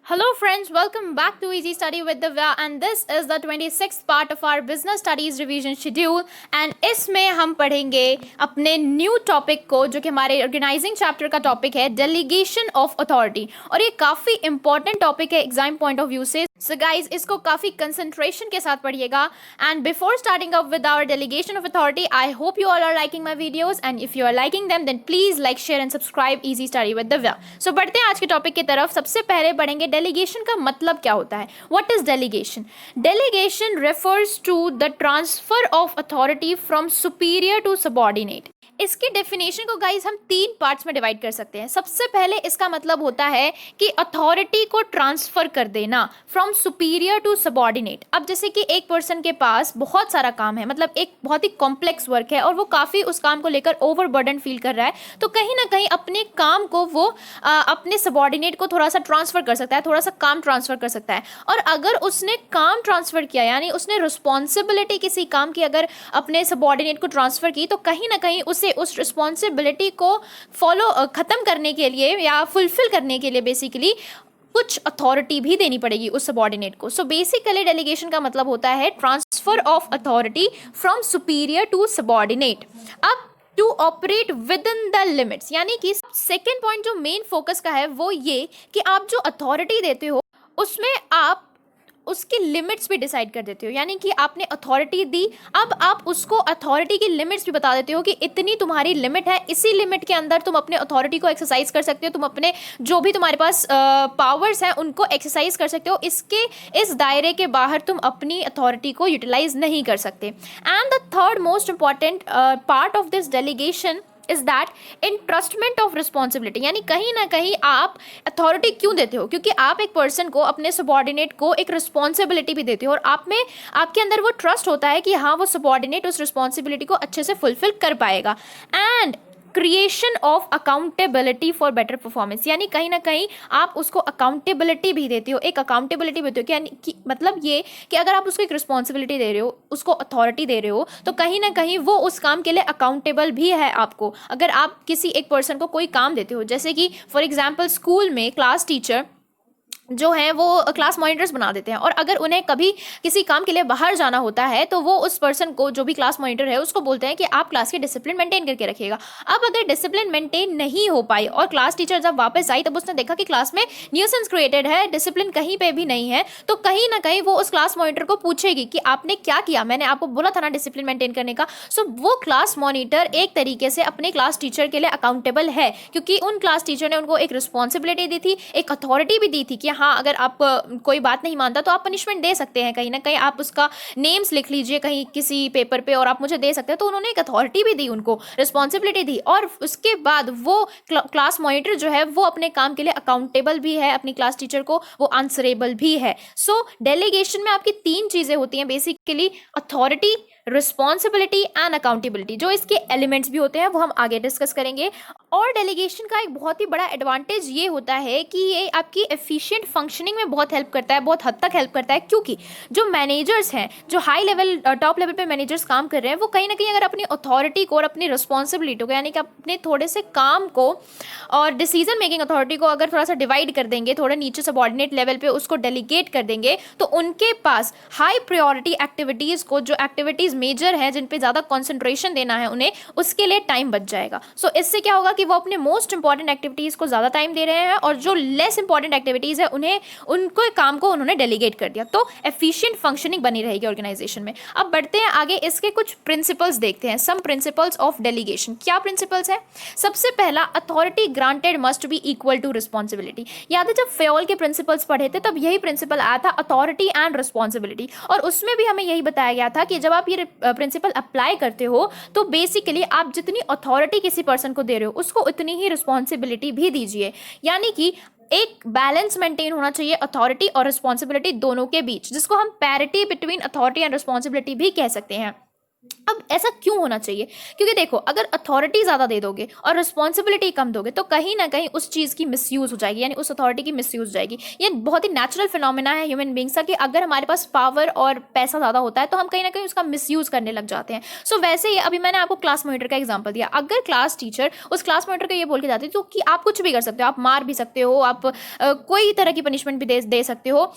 Hello friends, welcome back to Easy Study with Divya and this is the 26th part of our business studies revision schedule and इसमें हम पढ़ेंगे अपने new topic को जो कि हमारे ऑर्गेनाइजिंग चैप्टर का टॉपिक है डेलीगेशन ऑफ अथॉरिटी। और ये काफ़ी इंपॉर्टेंट टॉपिक है एग्जाम पॉइंट ऑफ व्यू से। सो गाइज इसको काफ़ी कंसंट्रेशन के साथ पढ़िएगा। And before starting up with our delegation of authority, I hope you all are liking my videos and if you are liking them then please like share and subscribe easy study with Divya. So बढ़ते हैं आज के topic की तरफ। सबसे पहले पढ़ेंगे delegation का मतलब क्या होता है। What is delegation? Delegation refers to the transfer of authority from superior to subordinate. इसकी डेफिनेशन को गाइज हम तीन पार्ट्स में डिवाइड कर सकते हैं। सबसे पहले इसका मतलब होता है कि अथॉरिटी को ट्रांसफर कर देना फ्रॉम सुपीरियर टू सबऑर्डिनेट। अब जैसे कि एक पर्सन के पास बहुत सारा काम है, मतलब एक बहुत ही कॉम्प्लेक्स वर्क है और वो काफ़ी उस काम को लेकर ओवरबर्डन फील कर रहा है, तो कहीं ना कहीं अपने काम को वो अपने सबऑर्डिनेट को थोड़ा सा ट्रांसफर कर सकता है, थोड़ा सा काम ट्रांसफर कर सकता है। और अगर उसने काम ट्रांसफर किया यानी उसने रिस्पॉन्सिबिलिटी किसी काम की अगर अपने सबऑर्डिनेट को ट्रांसफर की, तो कहीं ना कहीं उसे उस रिस्पॉन्सिबिलिटी को खत्म करने के लिए या फुलफिल करने के लिए बेसिकली कुछ अथॉरिटी भी देनी पड़ेगी उस सबऑर्डिनेट को। सो बेसिकली डेलीगेशन का मतलब होता है transfer of authority from superior to subordinate. अब to operate within the limits, यानी कि सेकेंड पॉइंट जो मेन फोकस का है वो ये कि आप जो अथॉरिटी देते हो उसमें आप उसकी लिमिट्स भी डिसाइड कर देते हो। यानी कि आपने अथॉरिटी दी, अब आप उसको अथॉरिटी की लिमिट्स भी बता देते हो कि इतनी तुम्हारी लिमिट है, इसी लिमिट के अंदर तुम अपने अथॉरिटी को एक्सरसाइज कर सकते हो, तुम अपने जो भी तुम्हारे पास पावर्स हैं उनको एक्सरसाइज कर सकते हो। इस दायरे के बाहर तुम अपनी अथॉरिटी को यूटिलाइज नहीं कर सकते। And the third most important part of this delegation is that entrustment of responsibility. यानी कहीं ना कहीं आप अथॉरिटी क्यों देते हो? क्योंकि आप एक पर्सन को, अपने सबऑर्डिनेट को एक रिस्पॉन्सिबिलिटी भी देते हो और आपके अंदर वो ट्रस्ट होता है कि हाँ वो सबऑर्डिनेट उस रिस्पॉन्सिबिलिटी को अच्छे से फुलफिल कर पाएगा। And creation of accountability for better performance, यानी कहीं ना कहीं आप उसको अकाउंटेबिलिटी भी देते हो, एक अकाउंटेबिलिटी भी देते हो। यानी कि मतलब ये कि अगर आप उसको एक रिस्पॉन्सिबिलिटी दे रहे हो, उसको अथॉरिटी दे रहे हो, तो कहीं ना कहीं वो उस काम के लिए अकाउंटेबल भी है आपको। अगर आप किसी एक पर्सन को कोई काम देते हो, जैसे कि फॉर एग्जाम्पल स्कूल में क्लास टीचर जो हैं वो क्लास मॉनिटर्स बना देते हैं और अगर उन्हें कभी किसी काम के लिए बाहर जाना होता है तो वो उस पर्सन को, जो भी क्लास मॉनिटर है, उसको बोलते हैं कि आप क्लास की डिसिप्लिन मेंटेन करके रखिएगा। अब अगर डिसिप्लिन मेंटेन नहीं हो पाई और क्लास टीचर जब वापस आई तब उसने देखा कि क्लास में न्यूसेंस क्रिएटेड है, डिसिप्लिन कहीं पे भी नहीं है, तो कहीं ना कहीं वो उस क्लास मॉनिटर को पूछेगी कि आपने क्या किया, मैंने आपको बोला था ना डिसिप्लिन मेंटेन करने का। सो वो क्लास मॉनिटर एक तरीके से अपने क्लास टीचर के लिए अकाउंटेबल है, क्योंकि उन क्लास टीचर ने उनको एक रिस्पॉन्सिबिलिटी दी थी, एक अथॉरिटी भी दी थी कि हाँ अगर आप कोई बात नहीं मानता तो आप पनिशमेंट दे सकते हैं, कहीं ना कहीं आप उसका नेम्स लिख लीजिए कहीं किसी पेपर पे और आप मुझे दे सकते हैं। तो उन्होंने एक अथॉरिटी भी दी, उनको रिस्पॉन्सिबिलिटी दी और उसके बाद वो क्लास मॉनिटर जो है वो अपने काम के लिए अकाउंटेबल भी है, अपनी क्लास टीचर को वो आंसरेबल भी है। सो डेलीगेशन में आपकी तीन चीजें होती हैं basically, authority, responsibility and accountability. जो इसके एलिमेंट्स भी होते हैं वो हम आगे डिस्कस करेंगे। और डेलीगेशन का एक बहुत ही बड़ा एडवांटेज ये होता है कि ये आपकी एफिशिएंट फंक्शनिंग में बहुत हेल्प करता है, बहुत हद तक हेल्प करता है, क्योंकि जो मैनेजर्स हैं, जो हाई लेवल टॉप लेवल पे मैनेजर्स काम कर रहे हैं, वो कहीं ना कहीं अगर अपनी अथॉरिटी को और अपनी रिस्पॉन्सिबिलिटी को, यानी कि अपने थोड़े से काम को और डिसीजन मेकिंग अथॉरिटी को अगर थोड़ा सा डिवाइड कर देंगे, थोड़े नीचे सबऑर्डिनेट लेवल पे उसको डेलीगेट कर देंगे, तो उनके पास हाई प्रायोरिटी एक्टिविटीज़ को, जो एक्टिविटीज़ मेजर हैं जिन पे ज़्यादा कंसंट्रेशन देना है उन्हें, उसके लिए टाइम बच जाएगा। सो इससे क्या होगा कि वो अपने मोस्ट इंपॉर्टेंट एक्टिविटीज़ को ज़्यादा टाइम दे रहे हैं और जो लेस इंपॉर्टेंट एक्टिविटीज़ है उन्हें, उनको काम को उन्होंने डेलीगेट कर दिया, तो एफिशिएंट फंक्शनिंग बनी रहेगी ऑर्गेनाइजेशन में। अब बढ़ते हैं आगे, इसके कुछ प्रिंसिपल्स देखते हैं, सम प्रिंसिपल्स ऑफ डेलीगेशन। क्या प्रिंसिपल्स है? सबसे पहला, authority granted must be equal to responsibility. याद है जब फेयोल के प्रिंसिपल्स पढ़े थे तब यही प्रिंसिपल आया था, अथॉरिटी एंड रिस्पॉन्सिबिलिटी, और उसमें भी हमें यही बताया गया था कि जब आप ये प्रिंसिपल अप्लाई करते हो तो बेसिकली आप जितनी अथॉरिटी किसी पर्सन को दे रहे हो उसको उतनी ही रिस्पॉन्सिबिलिटी भी दीजिए। यानी कि एक बैलेंस मेंटेन होना चाहिए अथॉरिटी और रिस्पॉन्सिबिलिटी दोनों के बीच, जिसको हम parity between authority and responsibility भी कह सकते हैं। अब ऐसा क्यों होना चाहिए? क्योंकि देखो, अगर अथॉरिटी ज़्यादा दे दोगे और रिस्पॉन्सिबिलिटी कम दोगे तो कहीं ना कहीं उस चीज़ की मिसयूज़ हो जाएगी, यानी उस अथॉरिटी की मिसयूज़ हो जाएगी। ये बहुत ही नेचुरल फिनोमेना है ह्यूमन बींग्स का कि अगर हमारे पास पावर और पैसा ज़्यादा होता है तो हम कहीं ना कहीं उसका मिसयूज़ करने लग जाते हैं। सो वैसे ही अभी मैंने आपको क्लास मॉनिटर का एग्जाम्पल दिया, अगर क्लास टीचर उस क्लास मॉनिटर को ये बोल के जाती तो कि आप कुछ भी कर सकते हो, आप मार भी सकते हो, आप कोई तरह की पनिशमेंट भी दे सकते हो,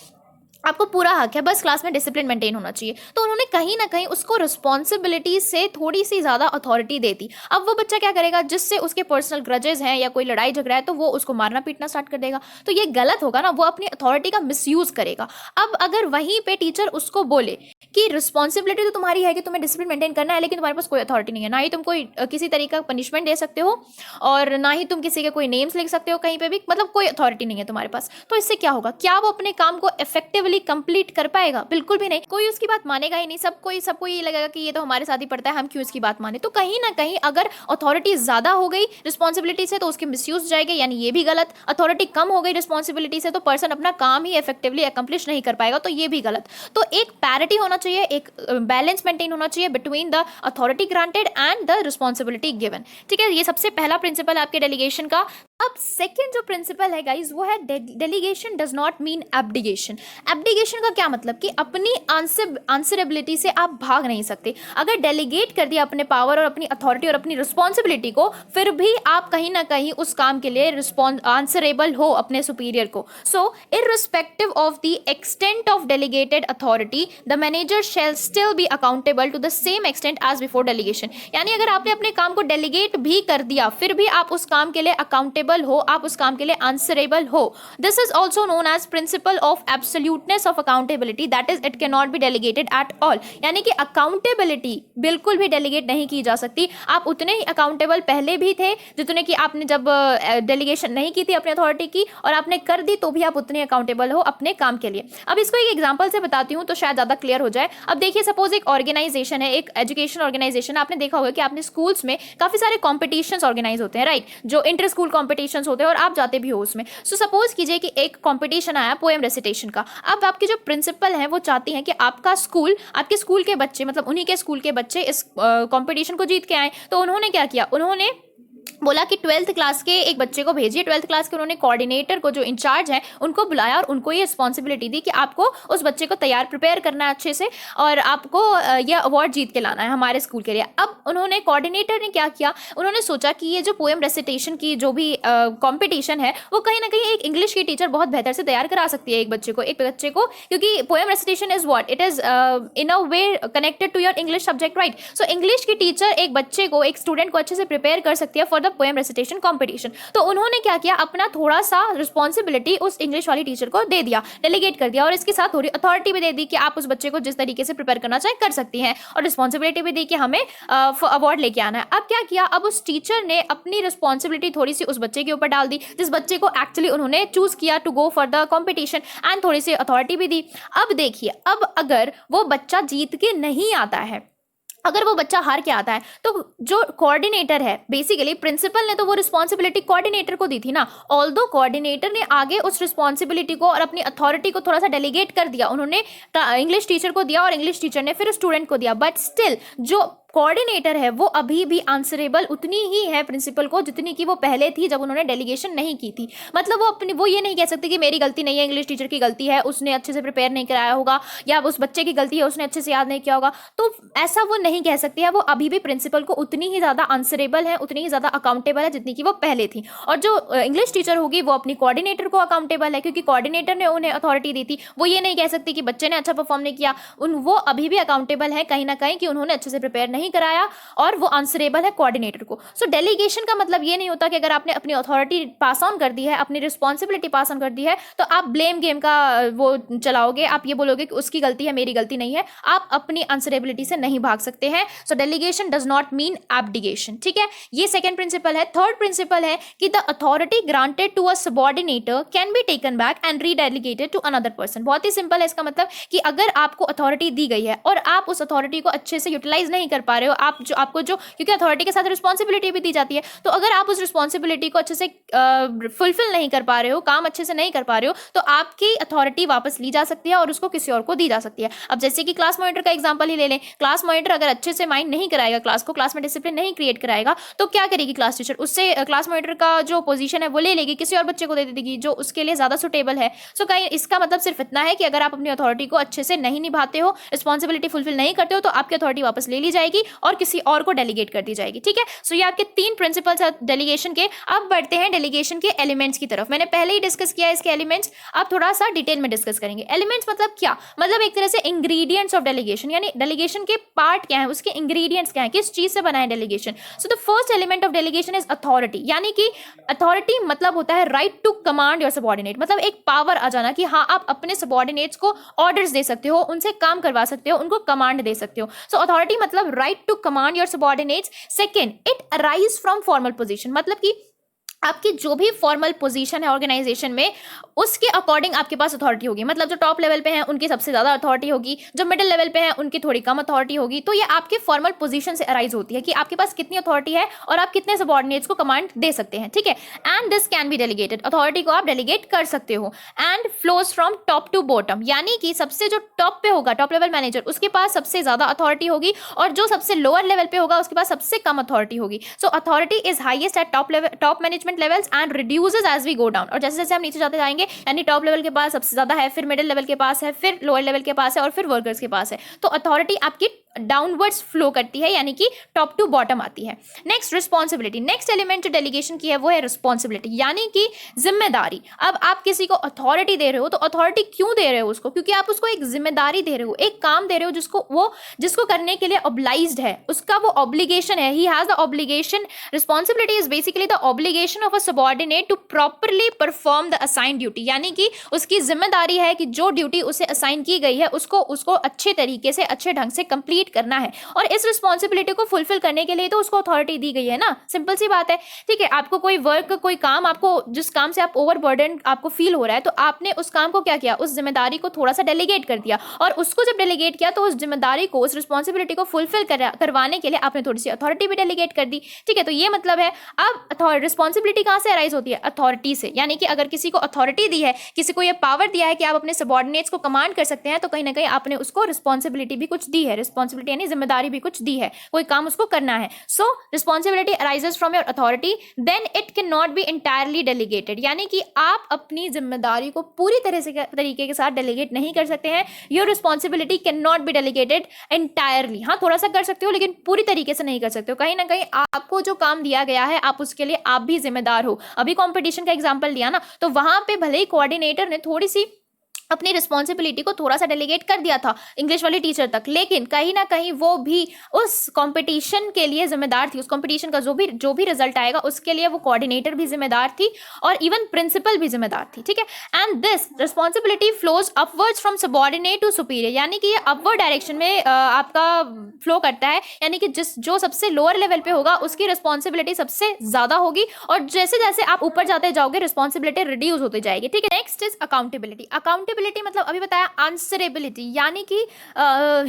आपको पूरा हक है, बस क्लास में डिसिप्लिन मेंटेन होना चाहिए, तो उन्होंने कहीं ना कहीं उसको रिस्पॉन्सिबिलिटी से थोड़ी सी ज़्यादा अथॉरिटी दे दी। अब वो बच्चा क्या करेगा, जिससे उसके पर्सनल ग्रजेस हैं या कोई लड़ाई झगड़ा है तो वो उसको मारना पीटना स्टार्ट कर देगा, तो ये गलत होगा ना, वो अपनी अथॉरिटी का मिसयूज़ करेगा। अब अगर वहीं पे टीचर उसको बोले कि रिस्पॉन्सिबिलिटी तो तुम्हारी है कि तुम्हें डिसिप्लिन मेंटेन करना है, लेकिन तुम्हारे पास कोई अथॉरिटी नहीं है, ना ही तुम कोई किसी तरीके का पनिशमेंट दे सकते हो और ना ही तुम किसी के कोई नेम्स लिख सकते हो कहीं पे भी, मतलब कोई अथॉरिटी नहीं है तुम्हारे पास, तो इससे क्या होगा, क्या वो अपने काम को इफेक्टिवली कंप्लीट कर पाएगा? बिल्कुल भी नहीं, कोई उसकी बात मानेगा ही नहीं, सबको ये लगेगा कि ये तो हमारे साथ ही पड़ता है, हम क्यों इसकी बात माने। तो कहीं ना कहीं अगर अथॉरिटी ज्यादा हो गई रिस्पॉन्सिबिलिटी से तो उसके मिसयूज जाएगा, यानी ये भी गलत। अथॉरिटी कम हो गई रिस्पॉन्सिबिलिटी से तो पर्सन अपना काम ही इफेक्टिवली अकम्प्लिश नहीं कर पाएगा, तो ये भी गलत। तो एक पैरिटी होना चाहिए, एक बैलेंस मेंटेन होना चाहिए between the authority granted and the responsibility given. ठीक है, ये सबसे पहला प्रिंसिपल है आपके डेलीगेशन का। अब सेकेंड जो प्रिंसिपल है गाइज वो है डेलीगेशन डज नॉट मीन एब्डिगेशन। एब्डिगेशन का क्या मतलब कि अपनी आंसरेबिलिटी से आप भाग नहीं सकते। अगर डेलीगेट कर दिया अपने पावर और अपनी अथॉरिटी और अपनी रिस्पॉन्सिबिलिटी को, फिर भी आप कहीं ना कहीं उस काम के लिए आंसरेबल हो अपने सुपीरियर को। So irrespective of the extent of delegated authority the manager shall still be accountable to the same extent as before delegation. यानी अगर आपने अपने काम को डेलीगेट भी कर दिया फिर भी आप उस काम के लिए अकाउंटेबल हो, आप उस काम के लिए आंसरेबल हो। This is also known as principle of absoluteness of accountability, that is it can not be delegated at all. यानी कि अकाउंटेबिलिटी बिल्कुल भी डेलीगेट नहीं की जा सकती। आप उतने ही अकाउंटेबल पहले भी थे जितने कि आपने जब डेलीगेशन नहीं की थी अपनी अथॉरिटी की, और आपने कर दी तो भी आप उतने अकाउंटेबल हो अपने काम के लिए। अब इसको एक एग्जांपल से बताती हूँ तो शायद ज्यादा क्लियर हो जाए। अब देखिए, सपोज एक ऑर्गेनाइजेशन है, एक एजुकेशन ऑर्गेनाइजेशन, आपने देखा होगा कि आपने स्कूल्स में काफी सारे कॉम्पिटिशन्स ऑर्गेनाइज होते हैं, राइट, जो इंटर स्कूल कॉम्पिटिशन्स होते हैं और आप जाते भी हो उसमें। सो सपोज कीजिए कि एक कॉम्पिटिशन आया पोएम रेसिटेशन का। अब आपके जो प्रिंसिपल हैं वो चाहती हैं कि आपका स्कूल, आपके स्कूल के बच्चे, मतलब उन्हीं के स्कूल के बच्चे इस कॉम्पिटिशन को जीत के आए। तो उन्होंने क्या किया, उन्होंने बोला कि 12th क्लास के एक बच्चे को भेजिए। 12th क्लास के उन्होंने कोऑर्डिनेटर को, जो इंचार्ज है, उनको बुलाया और उनको ये रिस्पॉन्सिबिलिटी दी कि आपको उस बच्चे को प्रिपेयर करना है अच्छे से और आपको ये अवार्ड जीत के लाना है हमारे स्कूल के लिए। अब उन्होंने, कोऑर्डिनेटर ने क्या किया, उन्होंने सोचा कि ये जो पोएम रेसिटेशन की जो भी कॉम्पिटिशन है वो कहीं ना कहीं एक इंग्लिश की टीचर बहुत बेहतर से तैयार करा सकती है एक बच्चे को, क्योंकि poem recitation is what it is in a way connected to your English subject, right. So English की टीचर एक बच्चे को, एक स्टूडेंट को अच्छे से प्रिपेयर कर सकती है for the poem recitation competition. तो उन्होंने क्या किया, अपना थोड़ा सा रिस्पॉन्सिबिलिटी उस इंग्लिश वाली टीचर को दे दिया, डेलीगेट कर दिया, और इसके साथ थोड़ी अथॉरिटी भी दे दी कि आप उस बच्चे को जिस तरीके से प्रिपेयर करना चाहे कर सकती हैं, और रिस्पॉन्सिबिलिटी भी दी कि हमें अवार्ड लेके आना है। अब क्या किया, अब उस टीचर ने अपनी रिस्पॉन्सिबिलिटी थोड़ी सी उस बच्चे के ऊपर डाल दी, जिस बच्चे को एक्चुअली उन्होंने चूज किया to go for the competition, and थोड़ी सी अथॉरिटी भी दी। अब देखिए, अब अगर वो बच्चा जीत के नहीं आता है, अगर वो बच्चा हार के आता है, तो जो कोऑर्डिनेटर है, बेसिकली प्रिंसिपल ने तो वो रिस्पॉन्सिबिलिटी कोऑर्डिनेटर को दी थी ना। ऑल्दो कोऑर्डिनेटर ने आगे उस रिस्पॉन्सिबिलिटी को और अपनी अथॉरिटी को थोड़ा सा डेलीगेट कर दिया, उन्होंने इंग्लिश टीचर को दिया और इंग्लिश टीचर ने फिर स्टूडेंट को दिया, बट स्टिल जो कोऑर्डिनेटर है वो अभी भी आंसरेबल उतनी ही है प्रिंसिपल को जितनी कि वो पहले थी जब उन्होंने डेलीगेशन नहीं की थी। मतलब वो ये नहीं कह सकते कि मेरी गलती नहीं है, इंग्लिश टीचर की गलती है, उसने अच्छे से प्रिपेयर नहीं कराया होगा, या उस बच्चे की गलती है, उसने अच्छे से याद नहीं किया होगा। तो ऐसा वो नहीं कह सकती है, वो अभी भी प्रिंसिपल को उतनी ही ज़्यादा आंसरेबल है, उतनी ही ज़्यादा अकाउंटेबल है जितनी कि वो पहले थी। और जो इंग्लिश टीचर होगी वो अपनी कोऑर्डिनेटर को अकाउंटेबल है, क्योंकि कोऑर्डिनेटर ने उन्हें अथॉरिटी दी थी। वो ये नहीं कह सकती कि बच्चे ने अच्छा परफॉर्म नहीं किया, वो अभी भी अकाउंटेबल है कहीं ना कहीं कि उन्होंने अच्छे से प्रिपेयर नहीं कराया, और वो आंसरेबल है कोऑर्डिनेटर को। सो डेलीगेशन का मतलब ये नहीं होता कि अगर आपने अपनी अथॉरिटी पास ऑन कर दी है, अपनी रिस्पॉन्सिबिलिटी पास ऑन कर दी है, तो आप ब्लेम गेम का वो चलाओगे, आप ये बोलोगे कि उसकी गलती है, मेरी गलती नहीं है। आप अपनी आंसरेबिलिटी से नहीं भाग सकते हैं। So delegation does not mean abdication. ठीक है, ये सेकेंड प्रिंसिपल है। थर्ड प्रिंसिपल है कि the authority granted to a subordinator can be taken back and re-delegated to another person. बहुत ही सिंपल है इसका मतलब कि अगर आपको अथॉरिटी दी गई है और आप उस अथॉरिटी को अच्छे से यूटिलाइज नहीं कर पा रहे हो, आप जो आपको जो, क्योंकि अथॉरिटी के साथ रिस्पॉन्सिबिलिटी भी दी जाती है, तो अगर आप उस रिस्पॉन्सिबिलिटी को अच्छे से फुलफिल नहीं कर पा रहे हो, काम अच्छे से नहीं कर पा रहे हो, तो आपकी अथॉरिटी वापस ली जा सकती है और उसको किसी और को दी जा सकती है। अब जैसे कि क्लास मॉनिटर का एग्जांपल ही ले लें, क्लास मॉनिटर अगर अच्छे से माइंड नहीं कराएगा क्लास को, क्लास में डिसिप्लिन नहीं क्रिएट कराएगा, तो क्या करेगी क्लास टीचर, उससे क्लास मॉनिटर का जो पोजीशन है वो ले लेगी, किसी और बच्चे को दे देगी जो उसके लिए ज्यादा सुटेबल है। सो कहीं इसका मतलब सिर्फ इतना है कि अगर आप अपनी अथॉरिटी को अच्छे से नहीं निभाते हो, रिस्पॉन्सिबिलिटी फुलफिल नहीं करते हो, तो आपकी अथॉरिटी वापस ले ली जाएगी और किसी और को डेलीगेट कर दी जाएगी। ठीक है, सो ये आपके 3 प्रिंसिपल्स है डेलीगेशन के। अब बढ़ते हैं डेलीगेशन के एलिमेंट्स की तरफ। मैंने पहले ही डिस्कस किया है इसके एलिमेंट्स, आप थोड़ा सा डिटेल में डिस्कस करेंगे। एलिमेंट्स मतलब क्या, मतलब एक तरह से इंग्रेडिएंट्स ऑफ डेलीगेशन, यानी डेलीगेशन के पार्ट क्या है, उसके इंग्रेडिएंट्स क्या है, किस चीज से बना है delegation. So the first element of delegation is authority, यानी कि अथॉरिटी मतलब होता है right to command your subordinate, मतलब एक पावर आ जाना कि हाँ आप अपने सबऑर्डिनेट्स को ऑर्डर्स दे सकते हो, उनसे काम करवा सकते हो, उनको कमांड दे सकते हो। सो अथॉरिटी मतलब right to command your subordinates. Second, it arise from formal position, मतलब कि आपकी जो भी फॉर्मल पोजीशन है ऑर्गेनाइजेशन में, उसके अकॉर्डिंग आपके पास अथॉरिटी होगी। मतलब जो टॉप लेवल पे हैं उनकी सबसे ज्यादा अथॉरिटी होगी, जो मिडिल लेवल पे हैं उनकी थोड़ी कम अथॉरिटी होगी। तो ये आपके फॉर्मल पोजीशन से अराइज होती है कि आपके पास कितनी अथॉरिटी है और आप कितने सबऑर्डिनेट्स को कमांड दे सकते हैं। ठीक है, and this can be delegated, authority को आप डेलीगेट कर सकते हो। And flows from top to bottom, यानी कि सबसे जो टॉप पे होगा, टॉप लेवल मैनेजर, उसके पास सबसे ज्यादा अथॉरिटी होगी और जो सबसे लोअर लेवल पे होगा उसके पास सबसे कम अथॉरिटी होगी। So authority is highest at top level, top management levels and reduces as we go down, और जैसे जैसे हम नीचे जाते जाएंगे, यानी टॉप लेवल के पास सबसे ज्यादा है, फिर मिडिल लेवल के पास है, फिर लोअर लेवल के पास है और फिर वर्कर्स के पास है। तो अथॉरिटी आपकी डाउनवर्ड्स फ्लो करती है, यानी कि टॉप टू बॉटम आती है। Next, responsibility. नेक्स्ट एलिमेंट जो डेलीगेशन की है वो है रिस्पॉन्सिबिलिटी, यानी कि जिम्मेदारी। अब आप किसी को अथॉरिटी दे रहे हो, तो अथॉरिटी क्यों दे रहे हो उसको, क्योंकि आप उसको एक जिम्मेदारी दे रहे हो, एक काम दे रहे हो जिसको करने के लिए ऑब्लाइज्ड है, उसका वो ऑब्लिगेशन है, he has the obligation. Responsibility is basically the obligation of a subordinate to properly perform the assign duty, यानी कि उसकी जिम्मेदारी है कि जो ड्यूटी उसे असाइन की गई है उसको अच्छे तरीके से, अच्छे ढंग से कंप्लीट करना है। और इस रिस्पॉन्सिबिलिटी को फुलफिल करने के लिए तो उसको अथॉरिटी दी गई है ना, सिंपल सी बात है। ठीक है, आपको कोई वर्क, कोई काम, आपको जिस काम से आप ओवरबर्डन आपको फील हो रहा है, तो आपने उस काम को क्या किया, उस जिम्मेदारी को थोड़ा सा डेलीगेट कर दिया, और उसको जब डेलीगेट किया तो उस जिम्मेदारी को, उस रिस्पॉन्सिबिलिटी को फुलफिल करवाने के लिए आपने थोड़ी सी अथॉरिटी भी डेलीगेट कर दी। ठीक है, तो ये मतलब है। अब रिस्पॉन्सिबिलिटी कहां से अराइज होती है, अथॉरिटी से, यानी कि अगर किसी को अथॉरिटी दी है, किसी को ये पावर दिया है कि आप अपने सबऑर्डिनेट्स को कमांड कर सकते हैं, तो कहीं ना कहीं आपने उसको रिस्पॉन्सिबिलिटी भी कुछ दी है, रिस्पॉन्सिबिलिटी यानी जिम्मेदारी भी कुछ दी है, कोई काम उसको करना है। So responsibility arises from your authority, then it can not be entirely delegated, यानी कि आप अपनी जिम्मेदारी को पूरी तरीके के साथ डेलीगेट नहीं कर सकते हैं। Your responsibility can not be delegated entirely, हाँ थोड़ा सा कर सकते हो लेकिन पूरी तरीके से नहीं कर सकते हो। कहीं ना कहीं आपको जो काम दिया गया है, आप उसके लिए आप भी जिम्मेदार हो। अभी कंपटीशन का एग्जांपल लिया ना, तो वहां पे भले ही कोऑर्डिनेटर ने थोड़ी सी अपनी रिस्पॉन्सिबिलिटी को थोड़ा सा डेलीगेट कर दिया था इंग्लिश वाली टीचर तक, लेकिन कहीं ना कहीं वो भी उस कंपटीशन के लिए जिम्मेदार थी। उस कंपटीशन का जो भी रिजल्ट आएगा उसके लिए वो कोऑर्डिनेटर भी जिम्मेदार थी और इवन प्रिंसिपल भी जिम्मेदार थी। ठीक है, and this responsibility flows upwards from subordinate to superior, यानी कि ये अपवर्ड डायरेक्शन में आपका फ्लो करता है, यानी कि जो सबसे लोअर लेवल पे होगा उसकी रिस्पॉन्सिबिलिटी सबसे ज्यादा होगी, और जैसे जैसे आप ऊपर जाते जाओगे रिस्पॉन्सिबिलिटी रिड्यूस होती जाएगी। ठीक है, नेक्स्ट इज अकाउंटेबिलिटी। अकाउंटेबिलिटी मतलब अभी बताया आंसरेबिलिटी, यानी कि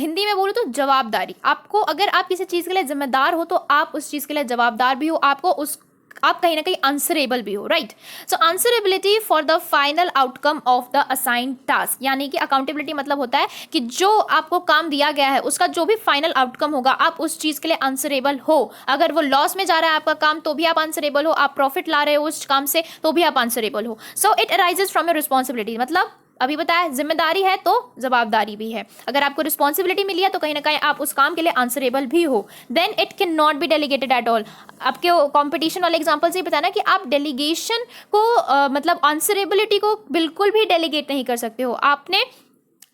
हिंदी में बोलूं तो जवाबदारी। आपको, अगर आप किसी चीज के लिए जिम्मेदार हो तो आप उस चीज के लिए जवाबदार भी हो, आप कहीं ना कहीं आंसरेबल भी हो, right. So answerability for the final outcome of the assigned task, यानी कि अकाउंटेबिलिटी मतलब होता है कि जो आपको काम दिया गया है उसका जो भी फाइनल आउटकम होगा आप उस चीज के लिए आंसरेबल हो। अगर वो लॉस में जा रहा है आपका काम तो भी आप आंसरेबल हो, आप प्रॉफिट ला रहे हो उस काम से तो भी आप आंसरेबल हो। So it arises from your responsibility, मतलब अभी बताया जिम्मेदारी है तो जवाबदारी भी है। अगर आपको रिस्पॉन्सिबिलिटी मिली है तो कहीं ना कहीं आप उस काम के लिए आंसरेबल भी हो। Then it can not be delegated at all. आपके कंपटीशन वाले एग्जांपल से ही बताया ना कि आप डेलीगेशन को मतलब आंसरेबिलिटी को बिल्कुल भी डेलीगेट नहीं कर सकते हो। आपने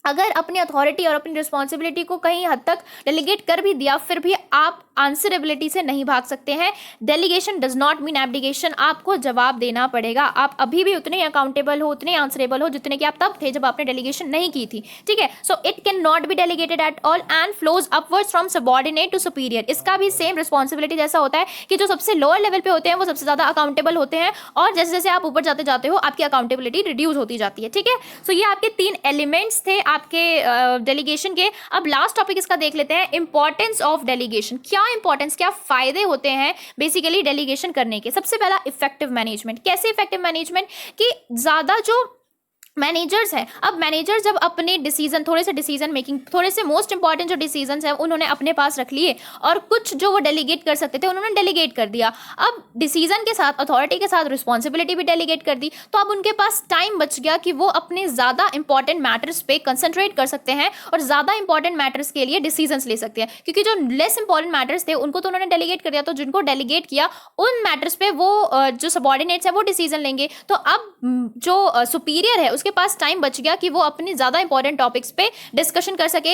अगर अपनी अथॉरिटी और अपनी रिस्पॉन्सिबिलिटी को कहीं हद तक डेलीगेट कर भी दिया, फिर भी आप आंसरेबिलिटी से नहीं भाग सकते हैं। Delegation does not mean abdication, आपको जवाब देना पड़ेगा। आप अभी भी उतने अकाउंटेबल हो, उतने आंसरेबल हो जितने कि आप तब थे जब आपने डेलीगेशन नहीं की थी। ठीक है, so it can not be delegated at all and flows upwards from subordinate to superior. इसका भी सेम रिस्पॉन्सिबिलिटी जैसा होता है कि जो सबसे लोअर लेवल पे होते हैं वो सबसे ज्यादा अकाउंटेबल होते हैं, और जैसे जैसे आप ऊपर जाते जाते हो आपकी अकाउंटेबिलिटी रिड्यूस होती जाती है। ठीक है, सो ये आपके 3 एलिमेंट्स थे आपके डेलीगेशन के। अब लास्ट टॉपिक इसका देख लेते हैं, इंपॉर्टेंस ऑफ डेलीगेशन। क्या इंपॉर्टेंस, क्या फायदे होते हैं बेसिकली डेलीगेशन करने के। सबसे पहला इफेक्टिव मैनेजमेंट। कैसे इफेक्टिव मैनेजमेंट, कि ज़्यादा जो मैनेजर्स हैं, अब मैनेजर जब अपने डिसीजन, थोड़े से डिसीजन मेकिंग, थोड़े से मोस्ट इंपॉर्टेंट जो डिसीजंस हैं उन्होंने अपने पास रख लिए, और कुछ जो वो डेलीगेट कर सकते थे उन्होंने डेलीगेट कर दिया। अब डिसीजन के साथ, अथॉरिटी के साथ रिस्पॉन्सिबिलिटी भी डेलीगेट कर दी, तो अब उनके पास टाइम बच गया कि वो अपने ज़्यादा इंपॉर्टेंट मैटर्स पे कंसंट्रेट कर सकते हैं और ज़्यादा इंपॉर्टेंट मैटर्स के लिए डिसीजंस ले सकते हैं। क्योंकि जो लेस इंपॉर्टेंट मैटर्स थे उनको तो उन्होंने डेलीगेट कर दिया, तो जिनको डेलीगेट किया उन मैटर्स पे वो जो सबॉर्डिनेट्स है वो डिसीजन लेंगे। तो अब जो सुपीरियर है उसके पास टाइम बच गया कि वो अपनी ज़्यादा इंपॉर्टेंट टॉपिक्स पे डिस्कशन कर सके,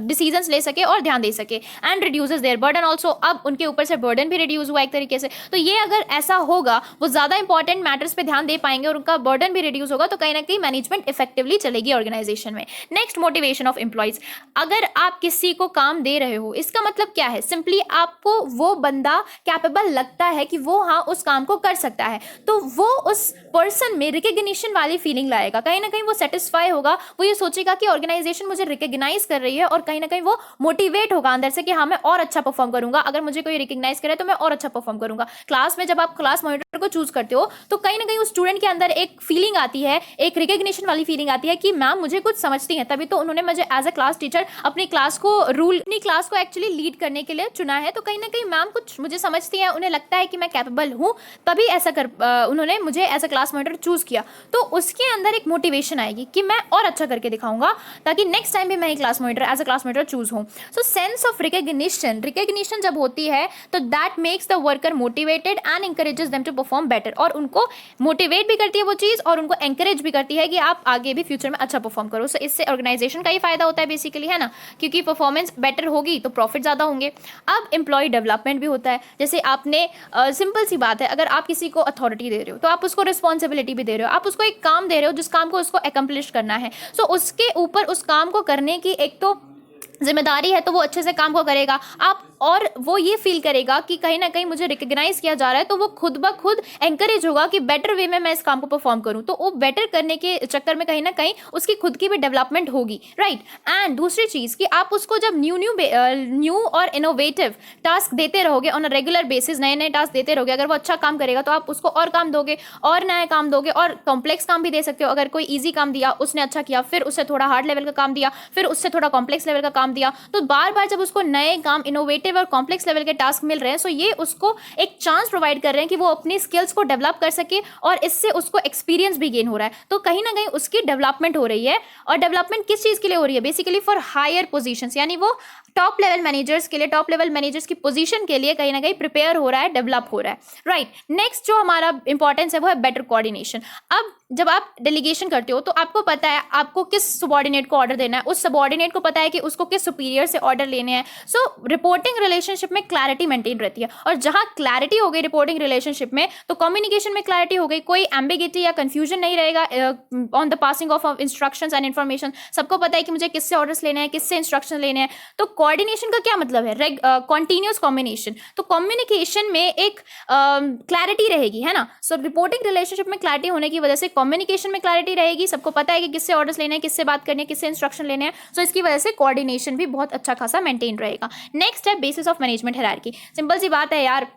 डिसीजंस ले सके और ध्यान दे सके। And reduces their burden also, अब उनके ऊपर से बर्डन भी रिड्यूस हुआ एक तरीके से। तो ये अगर ऐसा होगा, वो ज़्यादा इंपॉर्टेंट मैटर्स पे ध्यान दे पाएंगे और उनका बर्डन भी रिड्यूस होगा, तो कहीं ना कहीं मैनेजमेंट इफेक्टिवली चलेगी ऑर्गेनाइजेशन में। Next, motivation of employees. अगर आप किसी को काम दे रहे हो, इसका मतलब क्या है, सिंपली आपको वो बंदा कैपेबल लगता है कि वो हाँ उस काम को कर सकता है, तो वो उस पर्सन में रिकग्निशन वाली फीलिंग लाएगा। कहीं ना कहीं वो सेटिस्फाई होगा, वो ये सोचेगा कि ऑर्गेनाइजेशन मुझे रिकग्नाइज कर रही है, और कहीं ना कहीं वो मोटिवेट होगा अंदर से कि हाँ मैं और अच्छा परफॉर्म करूंगा, अगर मुझे कोई रिकग्नाइज करे तो मैं और अच्छा परफॉर्म करूंगा। क्लास में जब आप क्लास मॉनिटर को चूज करते हो तो कहीं ना कहीं उस स्टूडेंट के अंदर एक फीलिंग आती है, एक रिकग्निशन वाली फीलिंग आती है कि मैम मुझे कुछ समझती हैं, तभी तो उन्होंने मुझे एज अ क्लास टीचर अपनी क्लास को अपनी क्लास को एक्चुअली लीड करने के लिए चुना है। तो कहीं ना कहीं मैम कुछ मुझे समझती हैं, उन्हें लगता है कि मैं कैपेबल हूँ, तभी ऐसा उन्होंने मुझे as a class monitor choose किया। तो उसके अंदर एक मोटिवेशन आएगी कि मैं और अच्छा करके दिखाऊंगा, ताकि नेक्स्ट टाइम भी मैं ही class monitor, as a class monitor choose हूँ। सो सेंस ऑफ रिकग्निशन जब होती है तो that makes the worker motivated and encourages them to perform better, और उनको मोटिवेट भी करती है वो चीज़, और उनको एंकरेज भी करती है कि आप आगे भी फ्यूचर में अच्छा परफॉर्म करो। सो इससे ऑर्गेनाइजेशन का ही फायदा होता है बेसिकली, है ना, क्योंकि परफॉर्मेंस बेटर होगी तो प्रॉफिट ज़्यादा होंगे। अब एम्प्लॉय डेवलपमेंट भी होता है, जैसे आपने सिंपल सी बात है, अगर आप किसी को अथॉरिटी दे रहे हो तो आप उसको रिस्पॉन्सिबिलिटी भी दे रहे हो, आप उसको एक काम दे रहे हो जिस काम को उसको एकम्प्लिश करना है। सो उसके ऊपर उस काम को करने की एक तो जिम्मेदारी है, तो वो अच्छे से काम को करेगा आप, और वो ये फील करेगा कि कहीं ना कहीं मुझे रिकग्नाइज किया जा रहा है, तो वो खुद ब खुद एंकरेज होगा कि बेटर वे में मैं इस काम को परफॉर्म करूं। तो वो बेटर करने के चक्कर में कहीं ना कहीं उसकी खुद की भी डेवलपमेंट होगी, राइट। एंड दूसरी चीज़ कि आप उसको जब न्यू और इनोवेटिव टास्क देते रहोगे ऑन अ रेगुलर बेसिस, नए नए टास्क देते रहोगे, अगर वो अच्छा काम करेगा तो आप उसको और काम दोगे, और नया काम दोगे, और कॉम्प्लेक्स काम भी दे सकते हो। अगर कोई ईजी काम दिया, उसने अच्छा किया, फिर उससे थोड़ा हार्ड लेवल का काम दिया, फिर उससे थोड़ा कॉम्प्लेक्स लेवल का काम दिया, तो बार बार जब उसको नए काम, इनोवेटिव और कॉम्प्लेक्स लेवल के टास्क मिल रहे हैं, सो ये उसको एक चांस प्रोवाइड कर रहे हैं कि वो अपनी स्किल्स को डेवलप कर सके, और इससे उसको एक्सपीरियंस भी गेन हो रहा है। तो कहीं ना कहीं उसकी डेवलपमेंट हो रही है, और डेवलपमेंट किस चीज़ के लिए हो रही है, बेसिकली फॉर हायर पोजीशंस, यानी वो टॉप लेवल मैनेजर्स के लिए, टॉप लेवल मैनेजर्स की पोजीशन के लिए कहीं ना कहीं प्रिपेयर हो रहा है, डेवलप हो रहा है, राइट। नेक्स्ट जो हमारा इंपॉर्टेंस है वो है बेटर कोऑर्डिनेशन। अब जब आप डेलीगेशन करते हो तो आपको पता है आपको किस सबॉर्डिनेट को ऑर्डर देना है, उस सबॉर्डिनेट को पता है कि उसको किस सुपीरियर से ऑर्डर लेने हैं। सो रिपोर्टिंग रिलेशनशिप में क्लैरिटी मेंटेन रहती है, और जहां क्लैरिटी हो गई रिपोर्टिंग रिलेशनशिप में, तो कम्युनिकेशन में क्लैरिटी हो गई, कोई एम्बिगिटी या कंफ्यूजन नहीं रहेगा on the passing of instructions and information. सबको पता है कि मुझे किससे ऑर्डर्स लेने हैं, किससे इंस्ट्रक्शन लेने हैं। तो कोऑर्डिनेशन का क्या मतलब है, कॉन्टिन्यूस कम्युनिकेशन। तो कम्युनिकेशन में एक क्लैरिटी रहेगी, है ना। सो रिपोर्टिंग रिलेशनशिप में क्लैरिटी होने की वजह से कम्युनिकेशन में क्लैरिटी रहेगी, सबको पता है कि किससे ऑर्डर्स लेने हैं, किससे बात करनी है, किससे इंस्ट्रक्शन लेने हैं। सो इसकी वजह से कोऑर्डिनेशन भी बहुत अच्छा खासा मेंटेन रहेगा। नेक्स्ट है basis of management hierarchy. Simple सी बात है यार,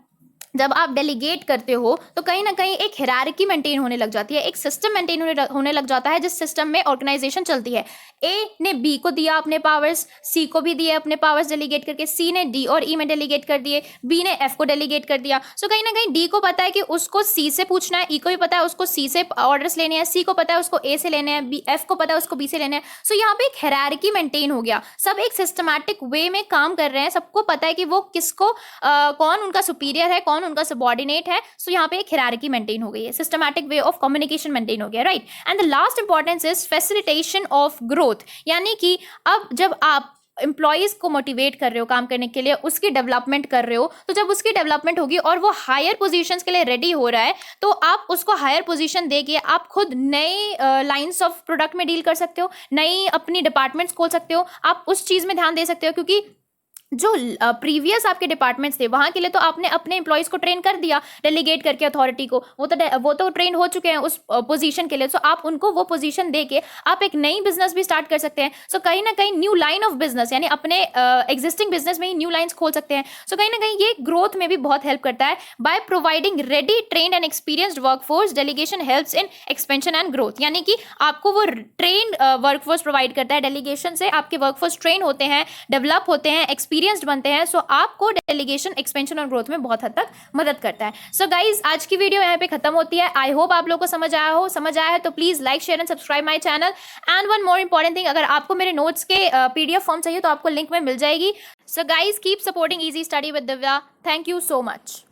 जब आप डेलीगेट करते हो तो कहीं ना कहीं एक हायरार्की मेंटेन होने लग जाती है, एक सिस्टम मेंटेन होने लग जाता है, जिस सिस्टम में ऑर्गेनाइजेशन चलती है। ए ने बी को दिया अपने पावर्स, सी को भी दिए अपने पावर्स डेलीगेट करके, सी ने डी और ई में डेलीगेट कर दिए, बी ने एफ को डेलीगेट कर दिया। सो कहीं ना कहीं डी को पता है कि उसको सी से पूछना है, ई को भी पता है उसको सी से ऑर्डर्स लेने हैं, सी को पता है उसको ए से लेने हैं, बी एफ को पता है उसको बी से लेने हैं। सो यहाँ पे एक हायरार्की मेंटेन हो गया, सब एक सिस्टमैटिक वे में काम कर रहे हैं, सबको पता है कि वो किसको कौन उनका सुपीरियर है, कौन उनका सबॉर्डिनेट है। सो यहाँ पे एक हायरार्की मेंटेन हो गई है, systematic way of communication maintain हो गया, right. And the last importance is facilitation of growth, यानी कि अब जब आप एम्प्लॉयज को मोटिवेट कर रहे हो काम करने के लिए, उसकी डेवलपमेंट कर रहे हो, तो जब उसकी डेवलपमेंट होगी और वो हायर पोजीशंस के लिए रेडी हो रहा है, तो आप उसको हायर पोजीशन देके आप खुद नए लाइंस ऑफ प्रोडक्ट में डील कर सकते हो, नई अपनी डिपार्टमेंट्स खोल सकते हो, आप उस चीज़ में ध्यान दे सकते हो, क्योंकि जो प्रीवियस आपके डिपार्टमेंट्स थे वहाँ के लिए तो आपने अपने एम्प्लॉयज़ को ट्रेन कर दिया डेलीगेट करके अथॉरिटी को, वो तो ट्रेन हो चुके हैं उस पोजीशन के लिए, सो आप उनको वो पोजीशन दे के आप एक नई बिजनेस भी स्टार्ट कर सकते हैं। सो कहीं ना कहीं न्यू लाइन ऑफ बिजनेस, यानी अपने एग्जिस्टिंग बिजनेस में ही न्यू लाइन्स खोल सकते हैं। सो कहीं ना कहीं ये ग्रोथ में भी बहुत हेल्प करता है। By providing ready trained and experienced workforce, delegation helps in expansion and growth, यानी कि आपको वो ट्रेन्ड वर्कफोर्स प्रोवाइड करता है। डेलीगेशन से आपके वर्कफोर्स ट्रेन होते हैं, डेवलप होते हैं, एक्सपीरियंस्ड बनते हैं। सो आपको डेलीगेशन एक्सपेंशन और ग्रोथ में बहुत हद तक मदद करता है। सो गाइज, आज की वीडियो यहाँ पे खत्म होती है। आई होप आप लोगों को समझ आया है तो please like share and subscribe my channel. And one more important thing, अगर आपको मेरे नोट्स के पीडीएफ फॉर्म चाहिए तो आपको लिंक में मिल जाएगी। So guys, keep supporting easy study with Divya. Thank you so much.